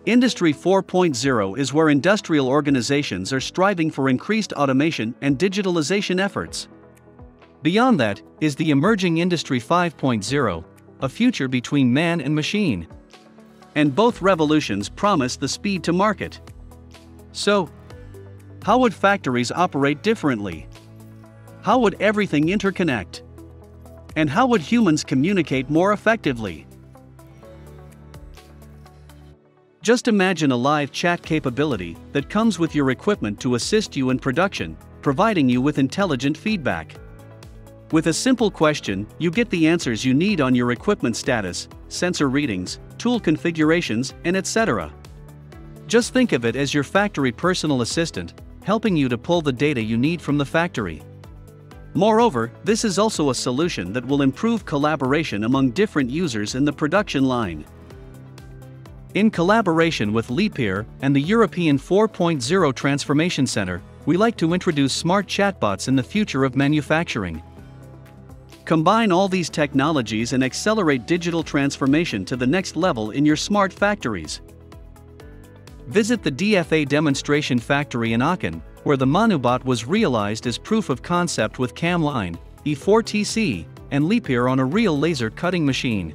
Industry 4.0 is where industrial organizations are striving for increased automation and digitalization efforts. Beyond that is the emerging Industry 5.0, a future between man and machine. And both revolutions promise the speed to market. So, how would factories operate differently? How would everything interconnect? And how would humans communicate more effectively? Just imagine a live chat capability that comes with your equipment to assist you in production, providing you with intelligent feedback. With a simple question, you get the answers you need on your equipment status, sensor readings, tool configurations, and etc. Just think of it as your factory personal assistant, helping you to pull the data you need from the factory. Moreover, this is also a solution that will improve collaboration among different users in the production line. In collaboration with Liebherr and the European 4.0 Transformation Center, we like to introduce smart chatbots in the future of manufacturing. Combine all these technologies and accelerate digital transformation to the next level in your smart factories. Visit the DFA demonstration factory in Aachen, where the Manubot was realized as proof of concept with CAMLine, E4TC, and Liebherr on a real laser cutting machine.